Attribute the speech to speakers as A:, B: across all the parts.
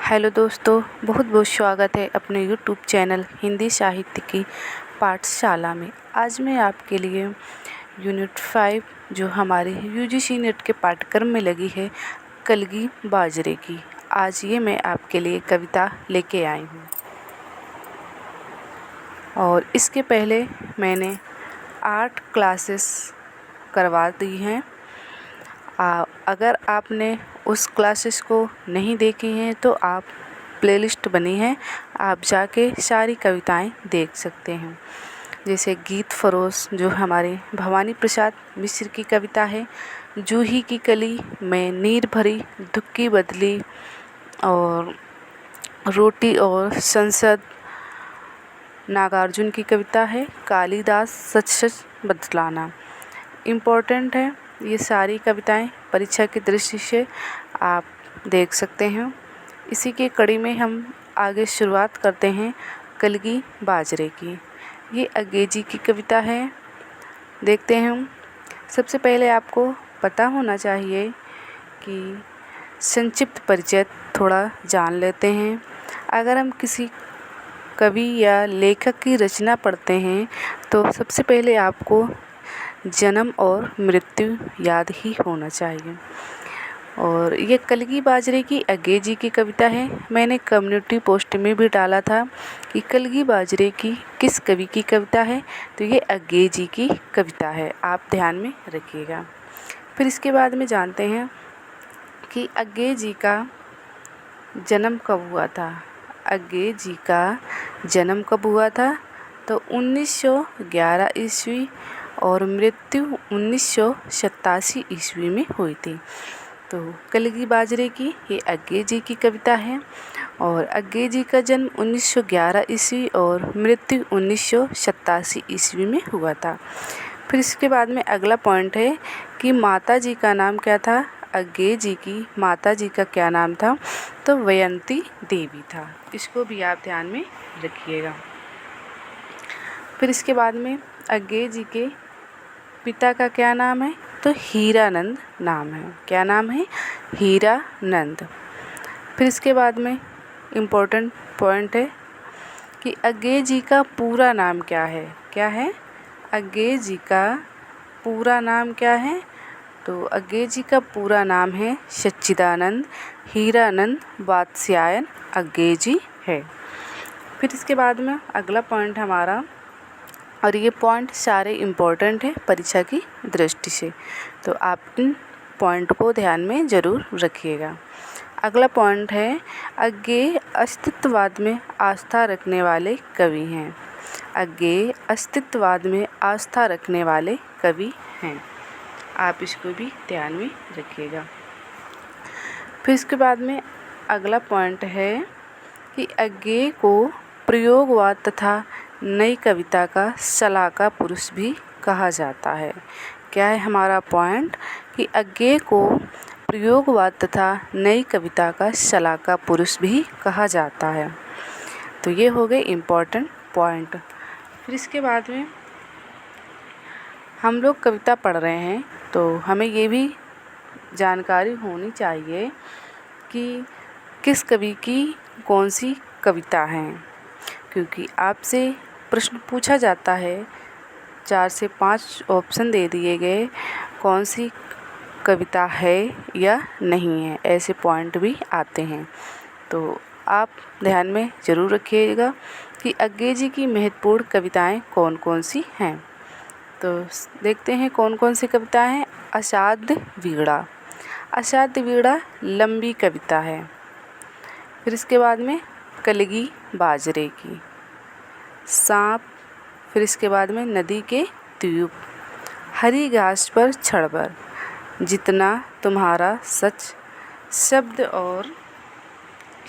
A: Hello दोस्तों, बहुत बहुत स्वागत है अपने यूट्यूब चैनल हिंदी साहित्य की पाठशाला में। आज मैं आपके लिए यूनिट 5 जो हमारे यूजीसी नेट के पाठ्यक्रम में लगी है कलगी बाजरे की, आज ये मैं आपके लिए कविता लेके आई हूँ। और इसके पहले मैंने 8 क्लासेस करवा दी हैं। अगर आपने उस क्लासेस को नहीं देखी हैं तो आप प्लेलिस्ट बनी है, आप जाके सारी कविताएं देख सकते हैं। जैसे गीत फरोश जो हमारे भवानी प्रसाद मिश्र की कविता है, जूही की कली में नीर भरी दुख की बदली, और रोटी और संसद नागार्जुन की कविता है, कालिदास सच सच बतलाना। इम्पोर्टेंट है ये सारी कविताएं, परीक्षा की दृष्टि से आप देख सकते हैं। इसी के कड़ी में हम आगे शुरुआत करते हैं कलगी बाजरे की। ये अंग्रेजी की कविता है, देखते हैं हम। सबसे पहले आपको पता होना चाहिए कि संक्षिप्त परिचय थोड़ा जान लेते हैं। अगर हम किसी कवि या लेखक की रचना पढ़ते हैं तो सबसे पहले आपको जन्म और मृत्यु याद ही होना चाहिए। और ये कलगी बाजरे की अंग्रेजी की कविता है। मैंने कम्युनिटी पोस्ट में भी डाला था कि कलगी बाजरे की किस कवि की कविता है, तो ये अंग्रेजी की कविता है, आप ध्यान में रखिएगा। फिर इसके बाद में जानते हैं कि अंग्रेजी का जन्म कब हुआ था। अंग्रेजी का जन्म कब हुआ था, तो 1911 ईस्वी और मृत्यु 1987 ईस्वी में हुई थी। तो कलगी बाजरे की ये अंग्रेजी की कविता है, और अंग्रेजी का जन्म 1911 ईस्वी और मृत्यु 1987 ईस्वी में हुआ था। फिर इसके बाद में अगला पॉइंट है कि माता जी का नाम क्या था। अंग्रेजी की माता जी का क्या नाम था, तो वयंती देवी था। इसको भी आप ध्यान में रखिएगा। फिर इसके बाद में अंग्रेजी के पिता का क्या नाम है, तो हीरानंद नाम है। क्या नाम है, हीरानंद। फिर इसके बाद में इम्पोर्टेंट पॉइंट है कि अंग्रेजी का पूरा नाम क्या है। क्या है, अंग्रेजी का पूरा नाम क्या है, तो अंग्रेजी का पूरा नाम है सच्चिदानंद हीरानंद वात्स्यायन अंग्रेजी है। फिर इसके बाद में अगला पॉइंट हमारा, और ये पॉइंट सारे इम्पोर्टेंट है परीक्षा की दृष्टि से, तो आप इन पॉइंट को ध्यान में ज़रूर रखिएगा। अगला पॉइंट है अज्ञेय अस्तित्ववाद में आस्था रखने वाले कवि हैं। अज्ञेय अस्तित्ववाद में आस्था रखने वाले कवि हैं, आप इसको भी ध्यान में रखिएगा। फिर इसके बाद में अगला पॉइंट है कि अज्ञेय को प्रयोगवाद तथा नई कविता का शलाका पुरुष भी कहा जाता है। क्या है हमारा पॉइंट, कि अज्ञेय को प्रयोगवाद तथा नई कविता का शलाका पुरुष भी कहा जाता है। तो ये हो गए इम्पोर्टेंट पॉइंट। फिर इसके बाद में हम लोग कविता पढ़ रहे हैं तो हमें ये भी जानकारी होनी चाहिए कि किस कवि की कौन सी कविता है, क्योंकि आपसे प्रश्न पूछा जाता है, 4 से 5 ऑप्शन दे दिए गए, कौन सी कविता है या नहीं है, ऐसे पॉइंट भी आते हैं। तो आप ध्यान में ज़रूर रखिएगा कि अंग्रेजी की महत्वपूर्ण कविताएं कौन कौन सी हैं। तो देखते हैं कौन कौन सी कविताएं हैं। असाध्य वीणा, असाध्य वीणा लंबी कविता है। फिर इसके बाद में कलगी बाजरे की सांप। फिर इसके बाद में नदी के द्वीप, हरी घास पर छड़बर, जितना तुम्हारा सच, शब्द और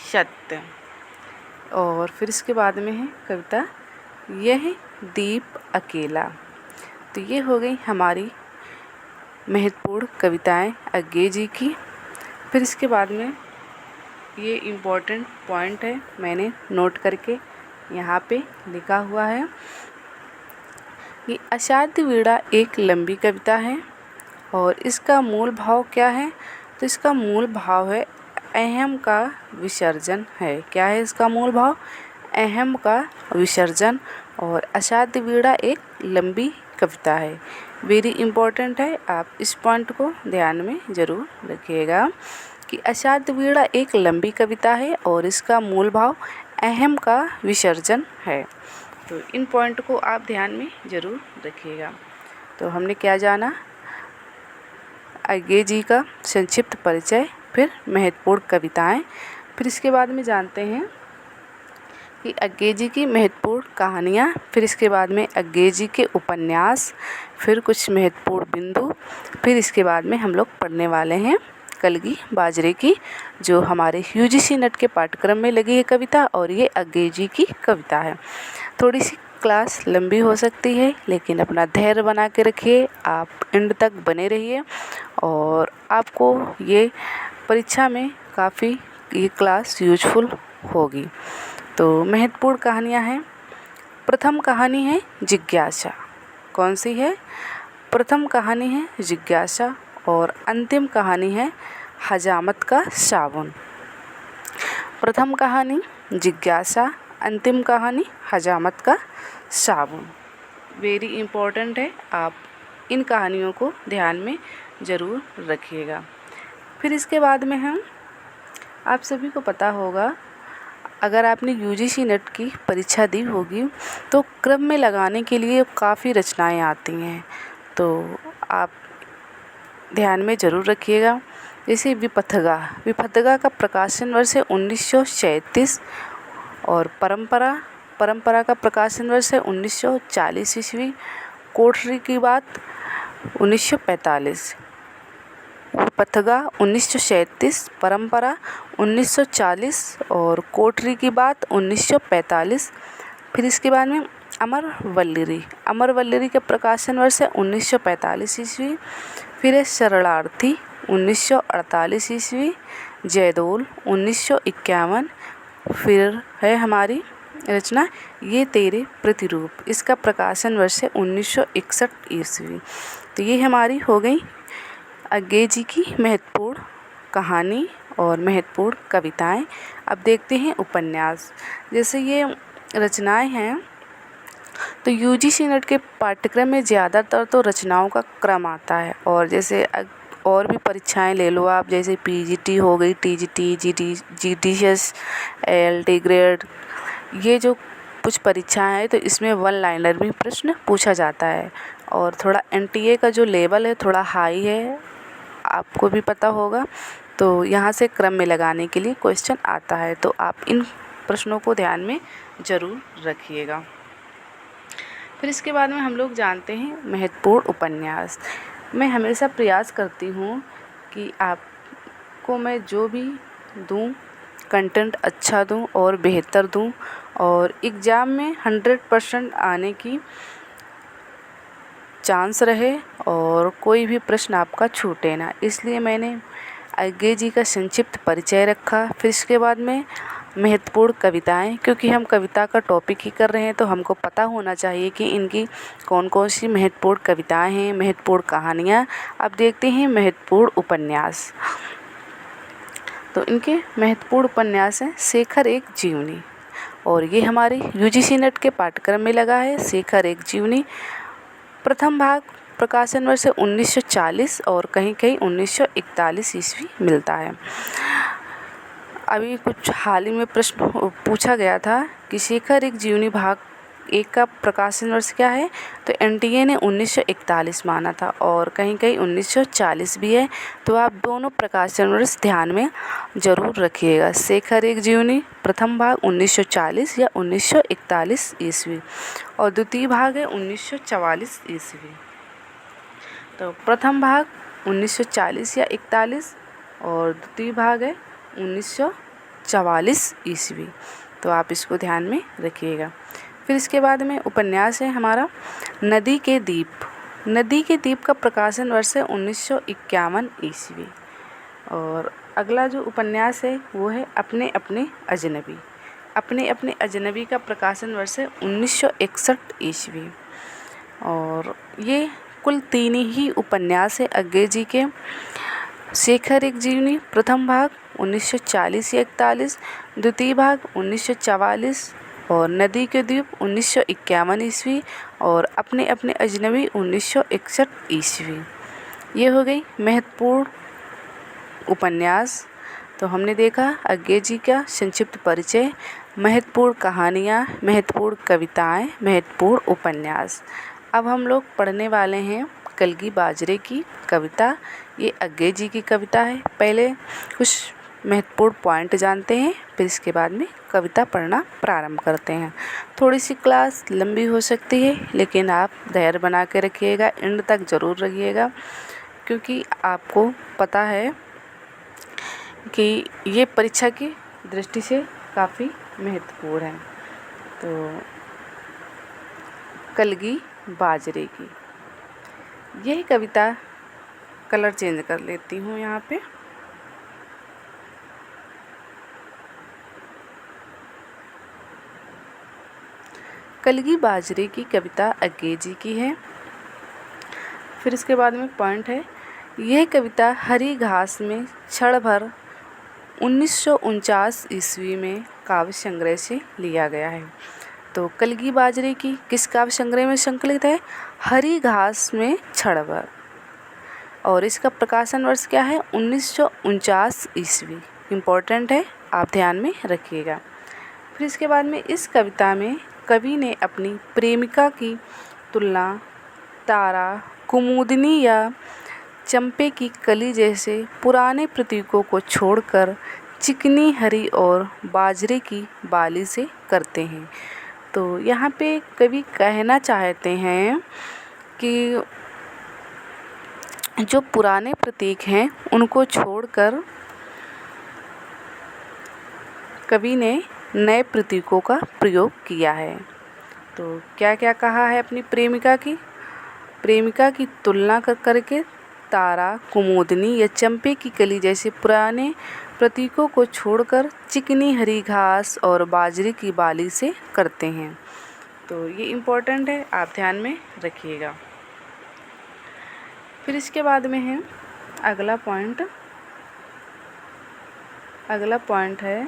A: सत्य। और फिर इसके बाद में है कविता यह दीप अकेला। तो ये हो गई हमारी महत्वपूर्ण कविताएं अंग्रेजी की। फिर इसके बाद में ये इम्पोर्टेंट पॉइंट है, मैंने नोट करके यहाँ पे लिखा हुआ है कि असाध्य वीणा एक लंबी कविता है, और इसका मूल भाव क्या है, तो इसका मूल भाव है अहम का विसर्जन है। क्या है इसका मूल भाव? अहम का विसर्जन। और असाध्य वीणा एक लंबी कविता है। वेरी इम्पोर्टेंट है, आप इस पॉइंट को ध्यान में ज़रूर रखिएगा कि असाध्य वीणा एक लंबी कविता है और इसका मूल भाव अहम का विसर्जन है। तो इन पॉइंट को आप ध्यान में ज़रूर रखिएगा। तो हमने क्या जाना? अज्ञे जी का संक्षिप्त परिचय, फिर महत्वपूर्ण कविताएं, फिर इसके बाद में जानते हैं कि अज्ञे जी की महत्वपूर्ण कहानियाँ, फिर इसके बाद में अज्ञे जी के उपन्यास, फिर कुछ महत्वपूर्ण बिंदु, फिर इसके बाद में हम लोग पढ़ने वाले हैं कलगी बाजरे की, जो हमारे यूजीसी नेट के पाठ्यक्रम में लगी है कविता, और ये अज्ञे जी की कविता है। थोड़ी सी क्लास लंबी हो सकती है, लेकिन अपना धैर्य बना के रखिए, आप एंड तक बने रहिए और आपको ये परीक्षा में काफ़ी ये क्लास यूजफुल होगी। तो महत्वपूर्ण कहानियाँ हैं। प्रथम कहानी है जिज्ञासा। कौन सी है? प्रथम कहानी है जिज्ञासा और अंतिम कहानी है हजामत का साबुन। प्रथम कहानी जिज्ञासा, अंतिम कहानी हजामत का साबुन। वेरी इम्पोर्टेंट है, आप इन कहानियों को ध्यान में ज़रूर रखिएगा। फिर इसके बाद में हम, आप सभी को पता होगा, अगर आपने यूजीसी नेट की परीक्षा दी होगी तो क्रम में लगाने के लिए काफ़ी रचनाएं आती हैं, तो आप ध्यान में ज़रूर रखिएगा। जैसे विपथगा का प्रकाशन वर्ष है 1937 और परंपरा का प्रकाशन वर्ष है 1940 ईस्वी। कोठरी की बात 1945। विपथगा 1937, परंपरा 1940 और कोठरी की बात 1945। फिर इसके बाद में अमरवल्लरी का प्रकाशन वर्ष है 1945 ईस्वी। फिर है शरणार्थी 1948 ईस्वी। जयदोल 1951। फिर है हमारी रचना ये तेरे प्रतिरूप, इसका प्रकाशन वर्ष है 1961 ईस्वी। तो ये हमारी हो गई अज्ञे जी की महत्वपूर्ण कहानी और महत्वपूर्ण कविताएं। अब देखते हैं उपन्यास। जैसे ये रचनाएं हैं तो यूजीसी नेट के पाठ्यक्रम में ज़्यादातर तो रचनाओं का क्रम आता है, और जैसे और भी परीक्षाएं ले लो आप, जैसे पीजीटी हो गई, टीजीटी, जीडीएस, एलटी ग्रेड, ये जो कुछ परीक्षाएं हैं तो इसमें वन लाइनर भी प्रश्न पूछा जाता है, और थोड़ा एनटीए का जो लेवल है थोड़ा हाई है, आपको भी पता होगा। तो यहाँ से क्रम में लगाने के लिए क्वेश्चन आता है, तो आप इन प्रश्नों को ध्यान में ज़रूर रखिएगा। फिर इसके बाद में हम लोग जानते हैं महत्वपूर्ण उपन्यास। मैं हमेशा प्रयास करती हूँ कि आपको मैं जो भी दूँ कंटेंट अच्छा दूँ और बेहतर दूँ, और एग्ज़ाम में 100% आने की चांस रहे और कोई भी प्रश्न आपका छूटे ना, इसलिए मैंने अज्ञे जी का संक्षिप्त परिचय रखा। फिर इसके बाद में महत्वपूर्ण कविताएं, क्योंकि हम कविता का टॉपिक ही कर रहे हैं तो हमको पता होना चाहिए कि इनकी कौन कौन सी महत्वपूर्ण कविताएं हैं, महत्वपूर्ण कहानियां। अब देखते हैं महत्वपूर्ण उपन्यास। तो इनके महत्वपूर्ण उपन्यास हैं शेखर एक जीवनी, और ये हमारे यूजीसी नेट के पाठ्यक्रम में लगा है। शेखर एक जीवनी प्रथम भाग प्रकाशन वर्ष 1940 और कहीं कहीं 1941 ईस्वी मिलता है। अभी कुछ हाल ही में प्रश्न पूछा गया था कि शेखर एक जीवनी भाग 1 का प्रकाशन वर्ष क्या है, तो एनटीए ने 1941 माना था और कहीं कहीं 1940 भी है, तो आप दोनों प्रकाशन वर्ष ध्यान में ज़रूर रखिएगा। शेखर एक जीवनी प्रथम भाग 1940 या 1941 ईस्वी, और द्वितीय भाग है 1944 ईस्वी। तो प्रथम भाग 1940 या 41 और द्वितीय भाग है 1944 ईस्वी, तो आप इसको ध्यान में रखिएगा। फिर इसके बाद में उपन्यास है हमारा नदी के दीप। नदी के दीप का प्रकाशन वर्ष है 1951 ईस्वी, और अगला जो उपन्यास है वो है अपने अपने अजनबी। अपने अपने अजनबी का प्रकाशन वर्ष है 1961 ईस्वी, और ये कुल 3 ही उपन्यास है अज्ञे जी के। शेखर एक जीवनी प्रथम भाग 1940 या 41, द्वितीय भाग 1944 और नदी के द्वीप 1951 ईस्वी और अपने अपने अजनबी 1961 ईस्वी। ये हो गई महत्वपूर्ण उपन्यास। तो हमने देखा अज्ञे जी का संक्षिप्त परिचय, महत्वपूर्ण कहानियाँ, महत्वपूर्ण कविताएं, महत्वपूर्ण उपन्यास। अब हम लोग पढ़ने वाले हैं कलगी बाजरे की कविता। ये अज्ञे जी की कविता है। पहले कुछ महत्वपूर्ण पॉइंट जानते हैं, फिर इसके बाद में कविता पढ़ना प्रारंभ करते हैं। थोड़ी सी क्लास लंबी हो सकती है, लेकिन आप धैर्य बना के रखिएगा, एंड तक ज़रूर रखिएगा, क्योंकि आपको पता है कि ये परीक्षा की दृष्टि से काफ़ी महत्वपूर्ण है। तो कलगी बाजरे की यही कविता, कलर चेंज कर लेती हूँ यहाँ पे। कलगी बाजरे की कविता अज्ञे जी की है। फिर इसके बाद में पॉइंट है, यह कविता हरी घास में क्षण भर 1949 ईस्वी में काव्य संग्रह से लिया गया है। तो कलगी बाजरे की किस काव्य संग्रह में संकलित है? हरी घास में क्षण भर। और इसका प्रकाशन वर्ष क्या है? 1949 ईस्वी। इम्पोर्टेंट है, आप ध्यान में रखिएगा। फिर इसके बाद में इस कविता में कवि ने अपनी प्रेमिका की तुलना तारा, कुमुदिनी या चंपे की कली जैसे पुराने प्रतीकों को छोड़कर चिकनी हरी और बाजरे की बाली से करते हैं। तो यहाँ पे कवि कहना चाहते हैं कि जो पुराने प्रतीक हैं उनको छोड़कर कवि ने नए प्रतीकों का प्रयोग किया है। तो क्या क्या कहा है अपनी प्रेमिका की तुलना करके तारा, कुमुदनी या चंपे की कली जैसे पुराने प्रतीकों को छोड़कर चिकनी हरी घास और बाजरे की बाली से करते हैं। तो ये इम्पोर्टेंट है, आप ध्यान में रखिएगा। फिर इसके बाद में है अगला पॉइंट है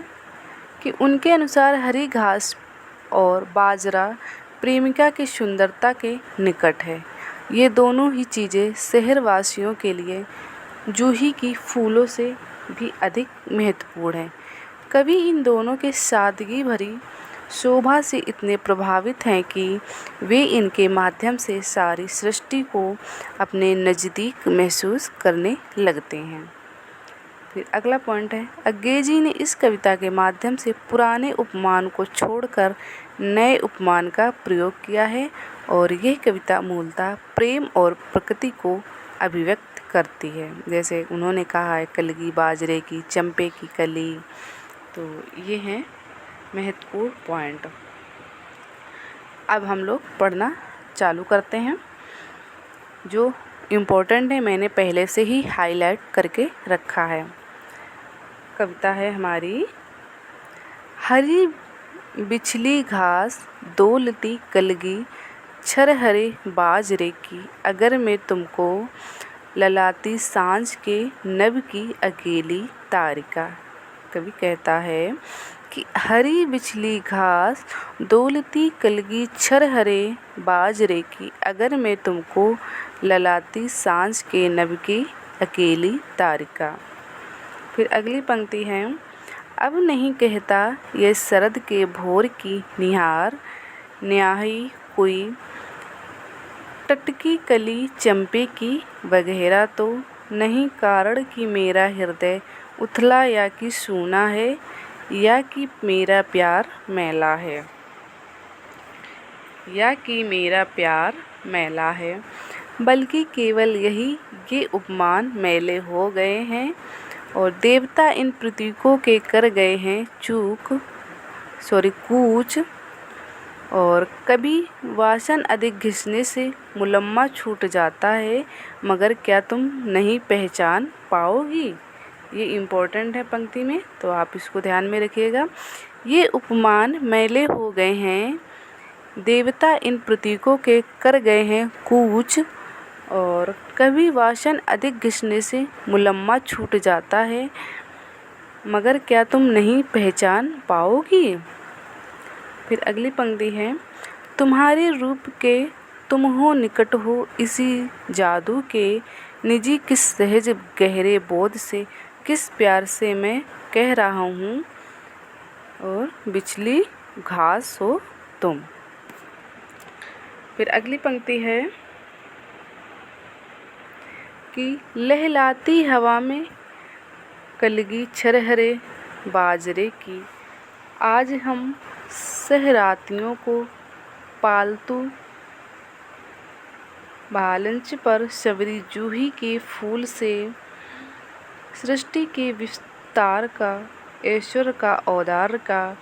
A: कि उनके अनुसार हरी घास और बाजरा प्रेमिका की सुंदरता के निकट है। ये दोनों ही चीज़ें शहरवासियों के लिए जूही की फूलों से भी अधिक महत्वपूर्ण हैं। कवि इन दोनों के सादगी भरी शोभा से इतने प्रभावित हैं कि वे इनके माध्यम से सारी सृष्टि को अपने नज़दीक महसूस करने लगते हैं। फिर अगला पॉइंट है, अज्ञे जी ने इस कविता के माध्यम से पुराने उपमान को छोड़कर नए उपमान का प्रयोग किया है और यह कविता मूलतः प्रेम और प्रकृति को अभिव्यक्त करती है। जैसे उन्होंने कहा है कलगी बाजरे की, चंपे की कली। तो ये हैं महत्वपूर्ण पॉइंट। अब हम लोग पढ़ना चालू करते हैं। जो इम्पोर्टेंट है मैंने पहले से ही हाईलाइट करके रखा है। कविता है हमारी, हरी बिछली घास दौलती कलगी छर हरे बाजरे की, अगर मैं तुमको ललाती सांझ के नभ की अकेली तारिका। कवि कहता है कि हरी बिछली घास दौलती कलगी छर हरे बाजरे की, अगर मैं तुमको ललाती सांझ के नभ की अकेली तारिका। फिर अगली पंक्ति है, अब नहीं कहता ये शरद के भोर की निहार, न्याही कोई टटकी कली चंपे की वगैरह तो नहीं कारण कि मेरा हृदय उथला या कि सूना है या कि मेरा प्यार मैला है, बल्कि केवल यही ये उपमान मैले हो गए हैं और देवता इन प्रतीकों के कर गए हैं कूच, और कभी वासन अधिक घिसने से मुलम्मा छूट जाता है, मगर क्या तुम नहीं पहचान पाओगी। ये इम्पोर्टेंट है पंक्ति में, तो आप इसको ध्यान में रखिएगा। ये उपमान मैले हो गए हैं, देवता इन प्रतीकों के कर गए हैं कूच, और कभी वासन अधिक घिसने से मुलम्मा छूट जाता है, मगर क्या तुम नहीं पहचान पाओगी। फिर अगली पंक्ति है, तुम्हारे रूप के तुम हो निकट हो इसी जादू के, निजी किस सहज गहरे बोध से, किस प्यार से मैं कह रहा हूँ, और बिछली घास हो तुम। फिर अगली पंक्ति है कि लहलाती हवा में कलगी छरहरे बाजरे की, आज हम सहरातियों को पालतू बालंच पर शबरी जूही के फूल से, सृष्टि के विस्तार का ऐश्वर्य का औदार का,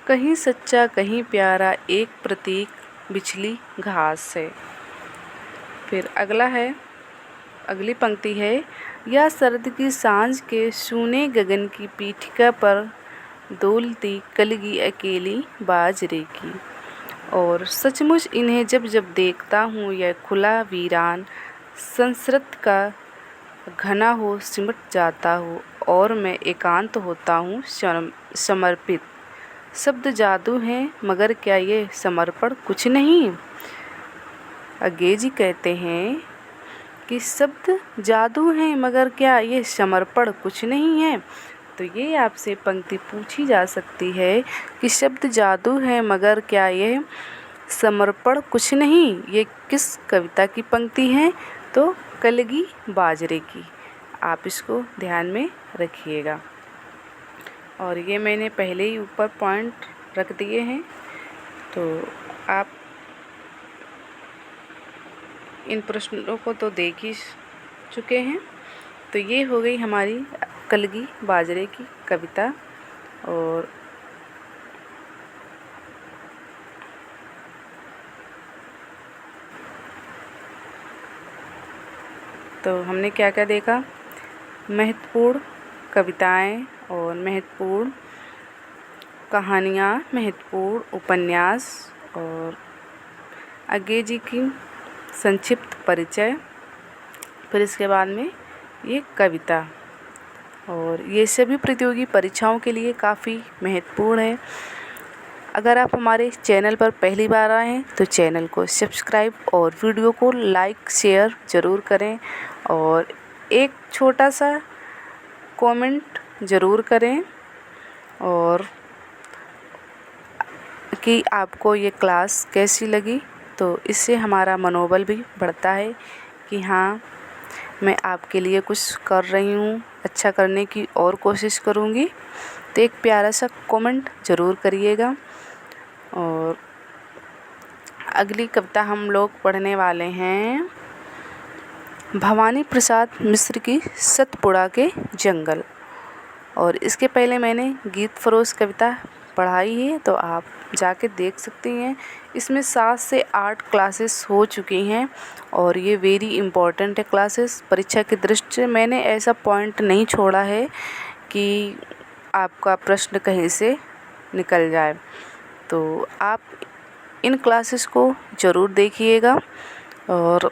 A: कहीं सच्चा कहीं प्यारा एक प्रतीक बिछली घास है। फिर अगली पंक्ति है, या सर्द की सांझ के सूने गगन की पीठिका पर डोलती कलगी अकेली बाजरे की, और सचमुच इन्हें जब जब देखता हूँ यह खुला वीरान संस्कृत का घना हो सिमट जाता हो, और मैं एकांत होता हूँ समर्पित। शब्द जादू हैं मगर क्या ये समर्पण कुछ नहीं। आगे जी कहते हैं कि शब्द जादू हैं मगर क्या ये समर्पण कुछ नहीं है। तो ये आपसे पंक्ति पूछी जा सकती है कि शब्द जादू है मगर क्या ये समर्पण कुछ नहीं, ये किस कविता की पंक्ति है। तो कलगी बाजरे की। आप इसको ध्यान में रखिएगा। और ये मैंने पहले ही ऊपर पॉइंट रख दिए हैं, तो आप इन प्रश्नों को तो देख ही चुके हैं। तो ये हो गई हमारी कलगी बाजरे की कविता। और तो हमने क्या क्या देखा, महत्वपूर्ण कविताएं और महत्वपूर्ण कहानियाँ, महत्वपूर्ण उपन्यास, और आगे जी की संक्षिप्त परिचय, फिर इसके बाद में ये कविता। और ये सभी प्रतियोगी परीक्षाओं के लिए काफ़ी महत्वपूर्ण है। अगर आप हमारे चैनल पर पहली बार आए हैं तो चैनल को सब्सक्राइब और वीडियो को लाइक शेयर ज़रूर करें, और एक छोटा सा कमेंट ज़रूर करें, और कि आपको ये क्लास कैसी लगी। तो इससे हमारा मनोबल भी बढ़ता है कि हाँ, मैं आपके लिए कुछ कर रही हूँ, अच्छा करने की और कोशिश करूँगी। तो एक प्यारा सा कमेंट ज़रूर करिएगा। और अगली कविता हम लोग पढ़ने वाले हैं भवानी प्रसाद मिश्र की सतपुड़ा के जंगल। और इसके पहले मैंने गीत फरोश कविता पढ़ाई है, तो आप जाके देख सकती हैं। इसमें 7 से 8 क्लासेस हो चुकी हैं, और ये वेरी इम्पॉर्टेंट है क्लासेस परीक्षा की दृष्टि से। मैंने ऐसा पॉइंट नहीं छोड़ा है कि आपका प्रश्न कहीं से निकल जाए। तो आप इन क्लासेस को ज़रूर देखिएगा। और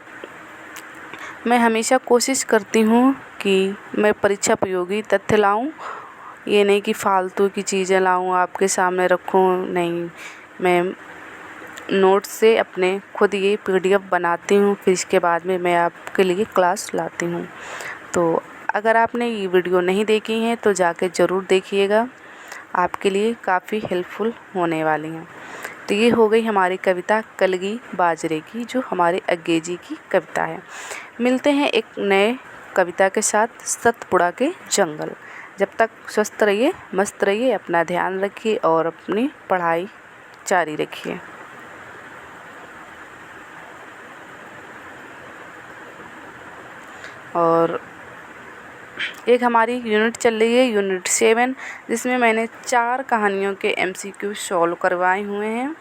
A: मैं हमेशा कोशिश करती हूँ कि मैं परीक्षा उपयोगी तथ्य लाऊं, ये नहीं कि फालतू की चीज़ें लाऊं आपके सामने रखूं। नहीं, मैं नोट से अपने खुद ये PDF बनाती हूँ, फिर इसके बाद में मैं आपके लिए क्लास लाती हूँ। तो अगर आपने ये वीडियो नहीं देखी है तो जाके ज़रूर देखिएगा, आपके लिए काफ़ी हेल्पफुल होने वाली हैं। तो ये हो गई हमारी कविता कलगी बाजरे की, जो हमारे अग्गे जी की कविता है। मिलते हैं एक नए कविता के साथ, सतपुड़ा के जंगल। जब तक स्वस्थ रहिए, मस्त रहिए, अपना ध्यान रखिए और अपनी पढ़ाई जारी रखिए। और एक हमारी यूनिट चल रही है यूनिट 7, जिसमें मैंने 4 कहानियों के MCQ सॉल्व करवाए हुए हैं।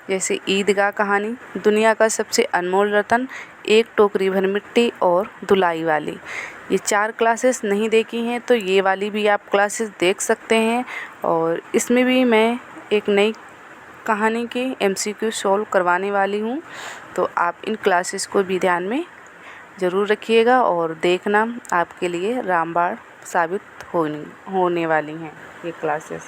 A: जैसे ईदगाह कहानी, दुनिया का सबसे अनमोल रतन, एक टोकरी भर मिट्टी, और धुलाई वाली। ये 4 क्लासेस नहीं देखी हैं तो ये वाली भी आप क्लासेस देख सकते हैं। और इसमें भी मैं एक नई कहानी के MCQ सॉल्व करवाने वाली हूँ, तो आप इन क्लासेस को भी ध्यान में ज़रूर रखिएगा और देखना, आपके लिए रामबाण साबित होने वाली हैं ये क्लासेस।